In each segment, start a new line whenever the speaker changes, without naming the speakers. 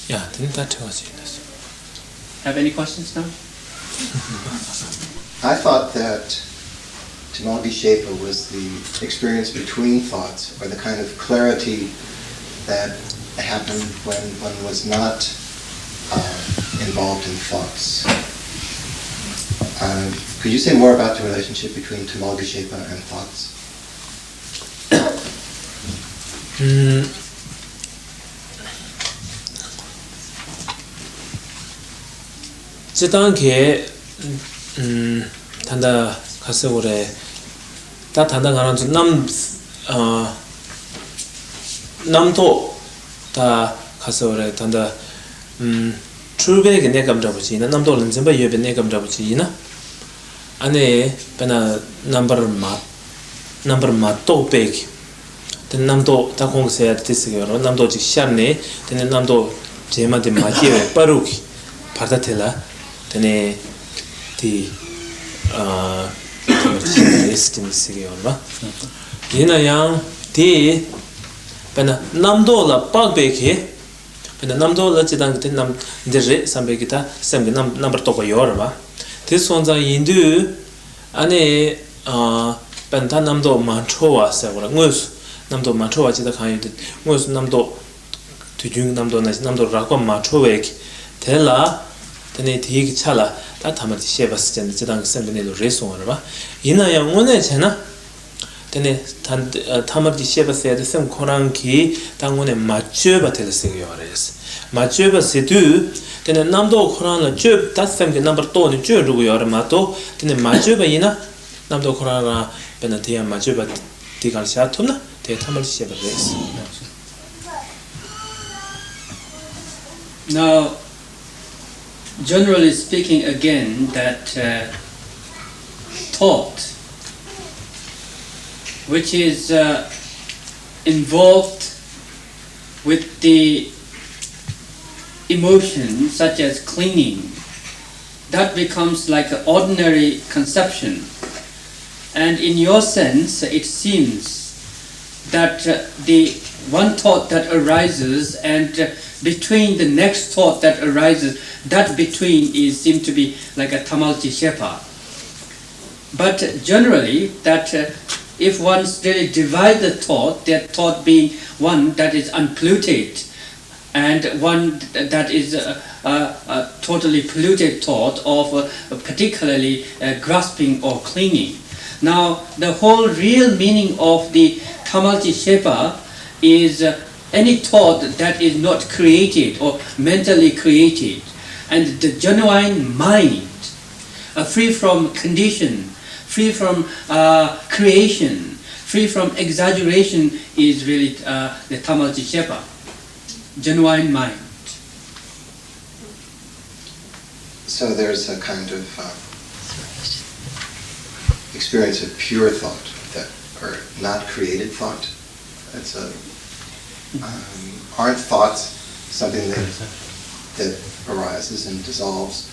Yeah, then that was it.
Have any questions now?
I thought that Tamalgi-Shepa was the experience between thoughts, or the kind of clarity that happened when one was not involved in thoughts. Could you say more about the relationship between Tamalgi-Shepa and thoughts?
지단게 단다 가서 그래 다 단다 가는 남도 다 가서 그래 단다 출배게 내 감잡지 나 남도는 전부 예배 내 감잡지나 안에 배나 넘버 또 빼기 된 남도 다 공세야 됐어요 남도 즉 시합네 된 남도 제마데 마티에 빠르기 받아텔라 되네 디 에스티미스기요라 이나양 디 배나 남도라 빠베게 배나 남도라 지단 남 이제 삼베기다 샘게 넘버 또가 요르바 대선자 인도 안에 벤타 남도 만초와서 그래 무슨 남도 만초와지다 가이드 무슨 남도 뒤중 남도 남도 라고 만초웨기 텔라 tene thik chala ta thamar di sheba schen chedang sembene lo resong ra ina yang one chena tene thamar di sheba se de sem khorang ki tangone macheba tel se yo res macheba se tu tene namdo khorang la cheb ta sem ge number to ni chö ru yo ra ma to tene macheba ina namdo khorang ra bena dia macheba ti kan sha thumna te thamar di sheba res
Now, generally speaking, again, that thought, which is involved with the emotion, such as clinging, that becomes like an ordinary conception. And in your sense, it seems that the one thought that arises and between the next thought that arises, that between is seem to be like a Tamalgi-Shepa. But generally, that if one really divide the thought, that thought being one that is unpolluted, and one that is a totally polluted thought of particularly grasping or clinging. Now, the whole real meaning of the Tamalgi-Shepa is any thought that is not created or mentally created, and the genuine mind, free from condition, free from creation, free from exaggeration, is really the Tamalgi-Shepa, genuine mind.
So there's a kind of experience of pure thought, that, or not created thought. That's a aren't thoughts something that arises and dissolves,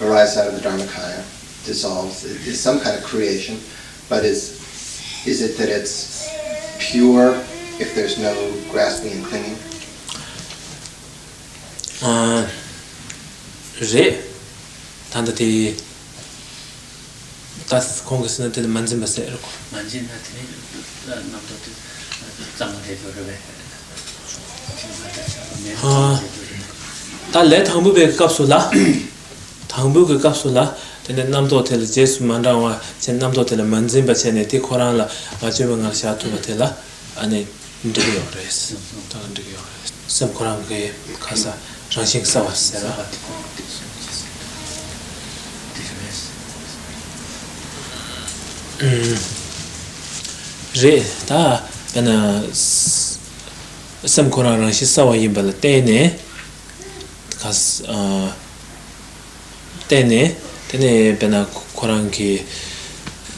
arises out of the Dharmakaya, dissolves, is some kind of creation, but is it that it's pure if there's no grasping and clinging?
Re tandati tas kongesna tel manjin base erko
manjin hatne namdo zamade dorwe
ta le thangbu be kapsula thangbu ge kapsula tene namdo tel jesu mandawa chen namdo tel manjin base ne ti khorang la ajeba ngal sha tu batela ane ndiyo res ta ndiyo res sam khorang ge khasa rangshing sawas sera re ta bena sam khorang rangshi sawa yimbala tene kas tene bena khorang ki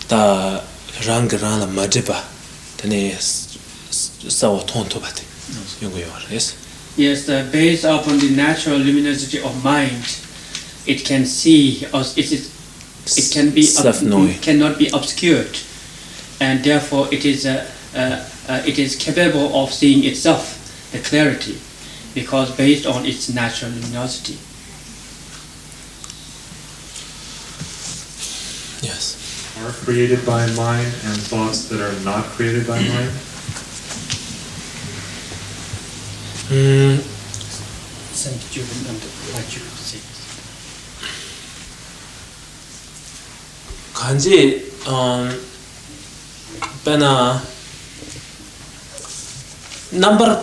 ta rang la majiba tene sawa tonto bate yungu yor yes.
Yes, based upon the natural luminosity of mind, it can see, or it can be cannot be obscured, and therefore it is capable of seeing itself, the clarity, because based on its natural luminosity.
Yes.
Are created by mind and thoughts that are not created by mind?
간지 pena number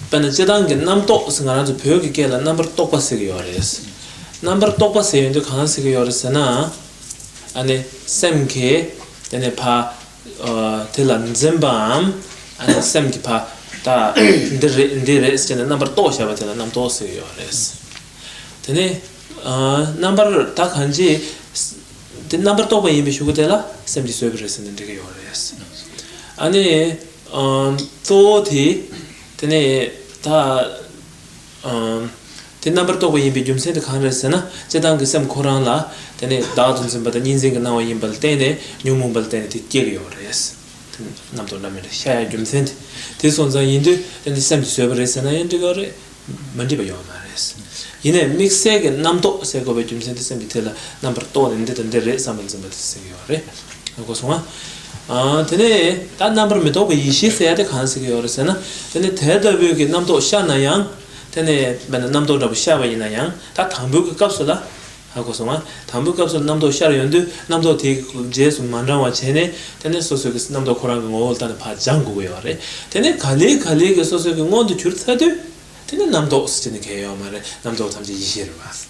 pena 제단게 남도 생각하는 표기 게라 number 똑바스게 요레스 number 똑바스에 이제 가능스게 요레스나 아니 샘게 되네 파 텔란 젬밤 아니 샘게 파다 인데레 스테나 number 또 샤바텔라 남도 쓰게 요레스 되네 number 다 간지 the number to be bishugutela semdi soebres in the yores ani to the tene ta the number to be jumse the khanresana jedang sem koran la tene dadun sem bada ninzing na wa yimbal tene nyumum bal tene ti yores namdo namer sha jumse the sonza yindu tene semdi soebres na yindu gore mandi ba yomares 이네 믹스에게 남도 세고베 좀 센터스 밑에라 넘버 2 인데던데 삼은좀 받으세요래 그리고 송아 되네 단 넘버 밑도 20세야 돼 간식이요래서나 되네 대더비게 남도 샤나양 되네 맨 남도도 샤바이나양 다 담부 값을라 하고 송아 담부 값을 남도 샤려는데 남도 대 제수 만랑와 제네 되네 소소게 남도 코랑 거 일단 바장고요래 되네 갈리게 소소게 뭔도 줄타도 되는 남도 쓰는 게요 말에 남도 잠시 이시를 봤어.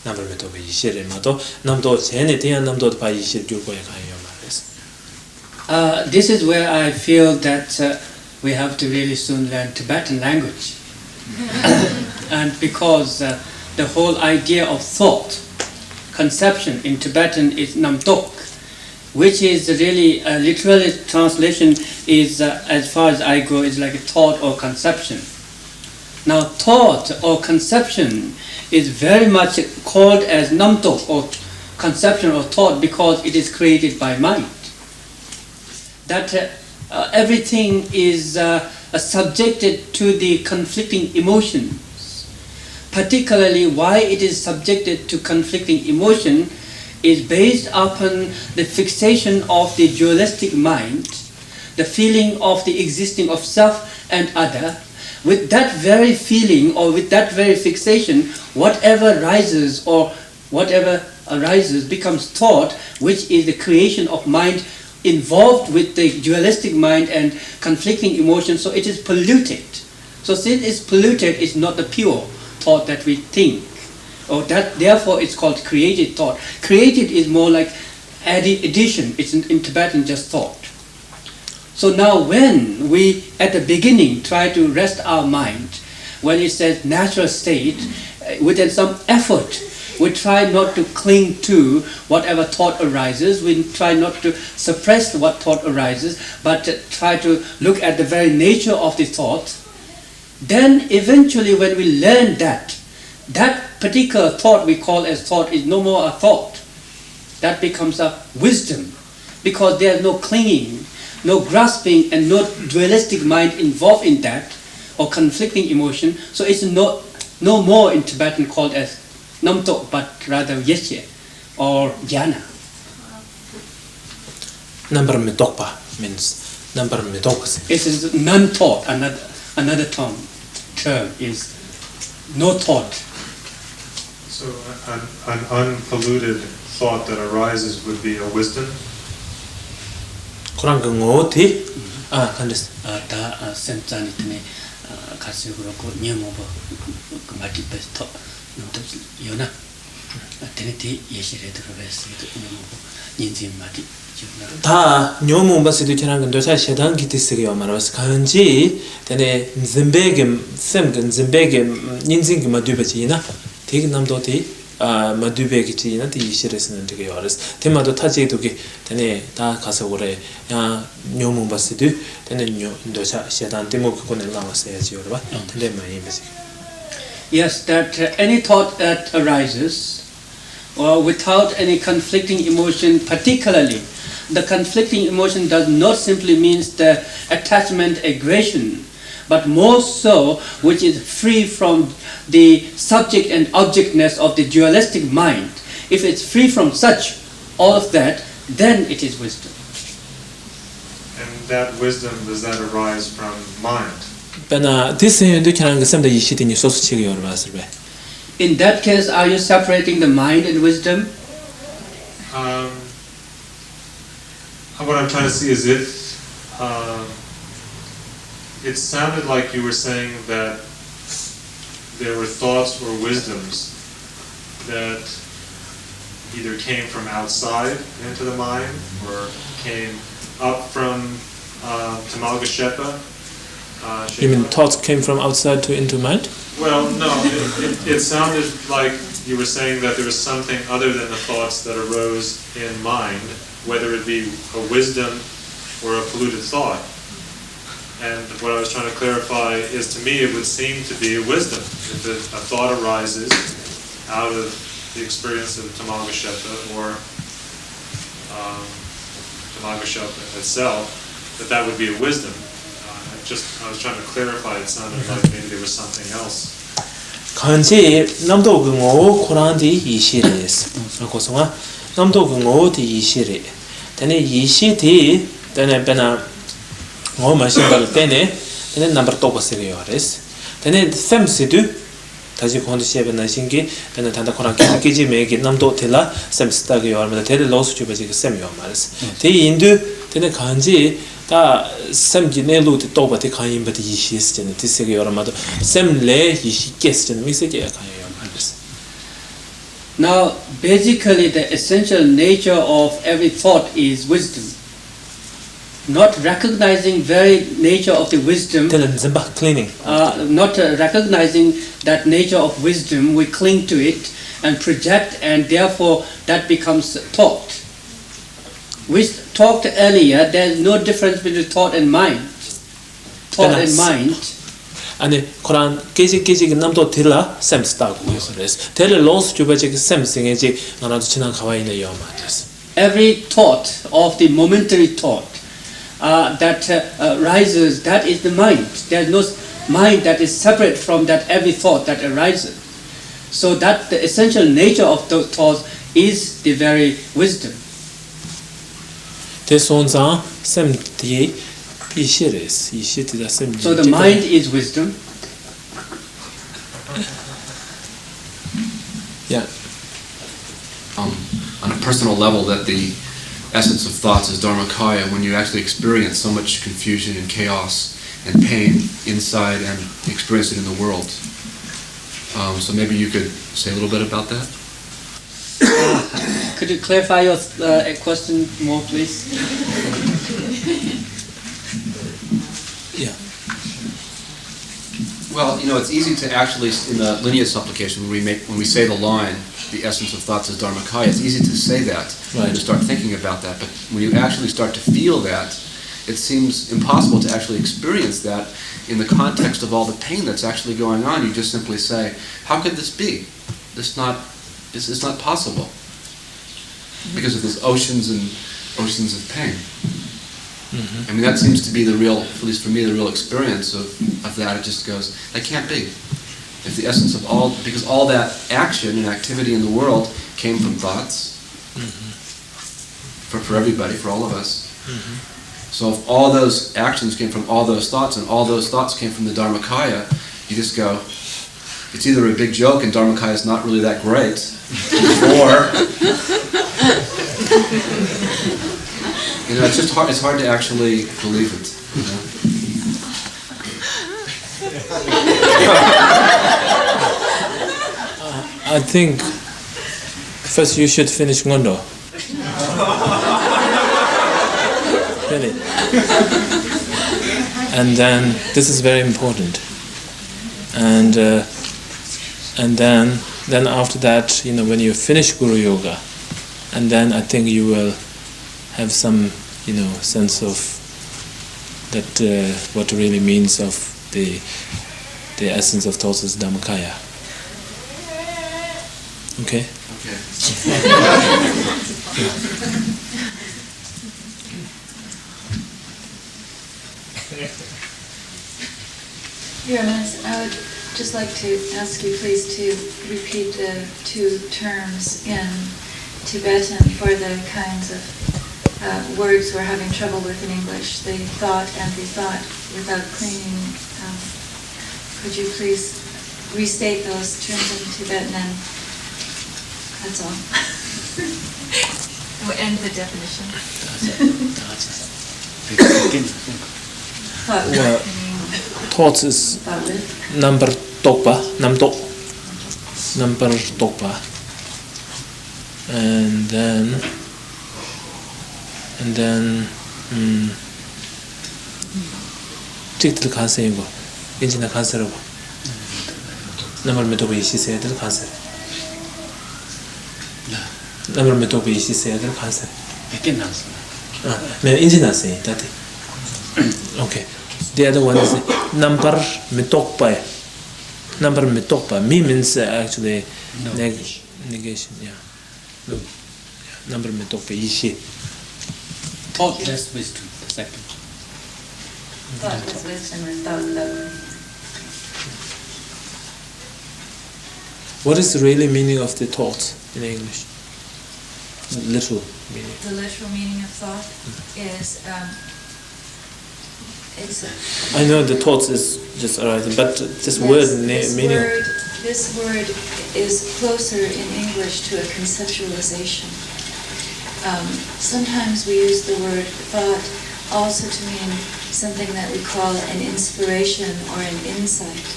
남을 메도 이시를 마도 남도 제네 대한 남도 바 이시를 줄 거야 가요 말에서.
This is where I feel that we have to really soon learn Tibetan language. And because the whole idea of thought, conception in Tibetan is namtok, which is really literal translation is as far as I go is like a thought or conception. Now, thought or conception is very much called as namtok or conception or thought because it is created by mind. That everything is subjected to the conflicting emotions. Particularly, why it is subjected to conflicting emotion is based upon the fixation of the dualistic mind, the feeling of the existing of self and other. With that very feeling or with that very fixation, whatever rises or whatever arises becomes thought, which is the creation of mind involved with the dualistic mind and conflicting emotions, so it is polluted. So since it's polluted, it's not the pure thought that we think. Or that, therefore it's called created thought. Created is more like addition, it's in Tibetan just thought. So now when we, at the beginning, try to rest our mind, when it says natural state, within some effort, we try not to cling to whatever thought arises, we try not to suppress what thought arises, but try to look at the very nature of the thought, then eventually when we learn that particular thought we call as thought is no more a thought. That becomes a wisdom, because there is no clinging, no grasping and no dualistic mind involved in that, or conflicting emotion, so it's no more in Tibetan called as namtok, but rather yeshe, or jhana.
Number mitokpa means number mitoks.
It is non-thought, another term is no thought.
So an unpolluted thought that arises would be a wisdom?
그런 거 어디? 간댔어.
다 센터니 때문에 가서 그렇고 녀모버 그 마티 베스터 너도 요나 데네티 예시를 들어봤어. 녀모버 인진 마티
다 녀모 바스도 지난 건도 사실 세단 기티스게 말아서 간지 데네 짐베게 샘근 짐베게 인진 마두베지나 되게 남도티 마두베기지나 디시레스는 되게 어렸어. 테마도 타지도게 되네 다 가서 그래. 야 녀모 바스도 되네 녀도사 세단 데모 그거는 나왔어야지 여러분. 근데 많이 메시.
Yes, that any thought that arises or without any conflicting emotion, particularly the conflicting emotion does not simply means the attachment, aggression, but more so which is free from the subject and objectness of the dualistic mind. If it's free from such, all of that, then it is wisdom.
And that wisdom, does that arise from mind?
Pena this hindu kyan ga semda yishi tin so su chi yor ba sir be.
In that case, are you separating the mind and wisdom?
What I'm trying to see is if it sounded like you were saying that there were thoughts or wisdoms that either came from outside into the mind or came up from Tamalgashepa.
You mean thoughts came from outside to into mind?
Well, no, it sounded like you were saying that there was something other than the thoughts that arose in mind, whether it be a wisdom or a polluted thought. And what I was trying to clarify is, to me, it would seem to be a wisdom. If a thought arises out of the experience of Tamalgashepa or Tamalgashepa itself, that would be a wisdom. I was trying to clarify, it sounded like maybe there was something else.
간지 남도 그거 코란디 이시레스. 그래서 남도 그거 디 이시레. 근데 이시디 근데 베나 뭐 마신발 때네. 근데 넘버 또 보세요레스. 근데 샘시드 다시 컨디션에 신기 근데 단다 코란 끼지 매기 남도 틀라 샘스타게 요마다 데르 로스 주베지 샘요 말스. 데 인도 근데 간지 다 샘지네루트 또바티 카임바티 이시스잖아. 디세게 여러마도 샘레 이시케스잖아. 미세게 가요.
Now, basically the essential nature of every thought is wisdom. Not recognizing very nature of the wisdom,
cleaning.
Not recognizing that nature of wisdom, we cling to it and project, and therefore that becomes thought. We talked earlier, there is no difference between thought and mind. Thought and mind.
아니 코란 깨지 남도 들라 샘스타고 그래서 데르 로스 주베지 샘싱에지 나라도 지난 가와이네요 말이스.
Every thought of the momentary thought that arises, that is the mind. There is no mind that is separate from that every thought that arises. So that the essential nature of those thoughts is the very wisdom.
대손자 샘디 이시레스 이시티다 샘.
So the mind is wisdom.
Yeah.
On a personal level, that the essence of thoughts is Dharmakaya, when you actually experience so much confusion and chaos and pain inside and experience it in the world. So maybe you could say a little bit about that?
Could you clarify your question more, please?
Yeah.
Well, it's easy to actually, in the lineage supplication, when we say the line, the essence of thoughts is Dharmakaya, it's easy to say that,
right,
and to start thinking about that. But when you actually start to feel that, it seems impossible to actually experience that in the context of all the pain that's actually going on. You just simply say, how could this be? This is not possible. Because of these oceans and oceans of pain. Mm-hmm. I mean, that seems to be the real, at least for me, the real experience of that. It just goes, that can't be. If the essence of all, because all that action and activity in the world came from thoughts, mm-hmm, for everybody, for all of us. Mm-hmm. So if all those actions came from all those thoughts, and all those thoughts came from the Dharmakaya, you just go, it's either a big joke and Dharmakaya is not really that great, or it's just hard. It's hard to actually believe it.
I think first you should finish Ngondo. Really. And then this is very important. And then after that, when you finish Guru Yoga, and then I think you will have some, sense of that what really means of the essence of thoughts is Dhammakaya. Okay? Okay.
Your Eminence, I would just like to ask you please to repeat the two terms in Tibetan for the kinds of words we're having trouble with in English, the thought and the thought without cleaning. Could you please restate those terms in Tibetan, and that's all. We'll end the definition.
Well, thoughts is number tokpa, namtok, number tokpa, and then tiktil kanse go, injina kanse go, number metobi ishi se del kanse, number metobi ishi se del kanse. Me injina se tati. Okay. The other one is number mitokpa. Number mitokpa. Mi means actually negation. Yeah. No. Yeah. Number mitokpa ishi.
Thoughtless wisdom. Second.
Thoughtless wisdom or thought love.
What is the really meaning of the thought in English? Literal meaning.
The literal meaning of thought is
I know the thoughts is just alright, but this word meaning.
This word is closer in English to a conceptualization. Sometimes we use the word thought also to mean something that we call an inspiration or an insight.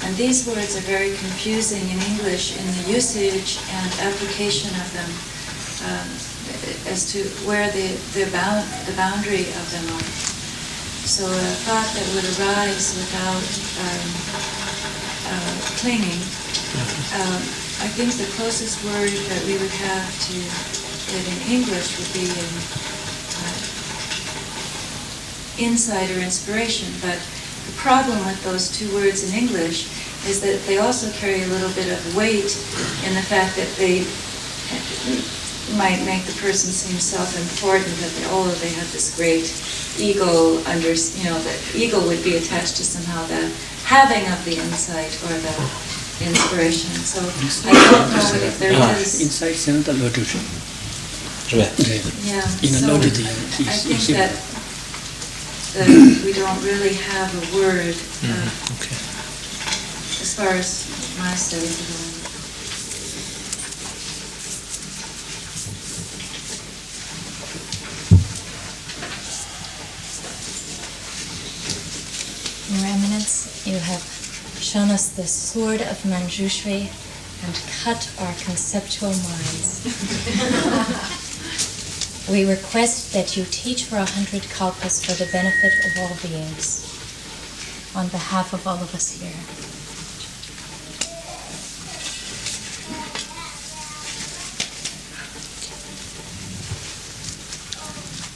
And these words are very confusing in English in the usage and application of them, as to where the boundary of them are. So a thought that would arise without clinging, I think the closest word that we would have to it in English would be insight or inspiration. But the problem with those two words in English is that they also carry a little bit of weight in the fact that they might make the person seem self-important, that they have this great ego the ego would be attached to somehow the having of the insight or the inspiration. So I don't know if there is
insight is another lotus.
yeah. So I think that we don't really have a word as far as my studies are going.
Your Eminence, you have shown us the sword of Manjushri and cut our conceptual minds. We request that you teach for 100 kalpas for the benefit of all beings, on behalf of all of us here.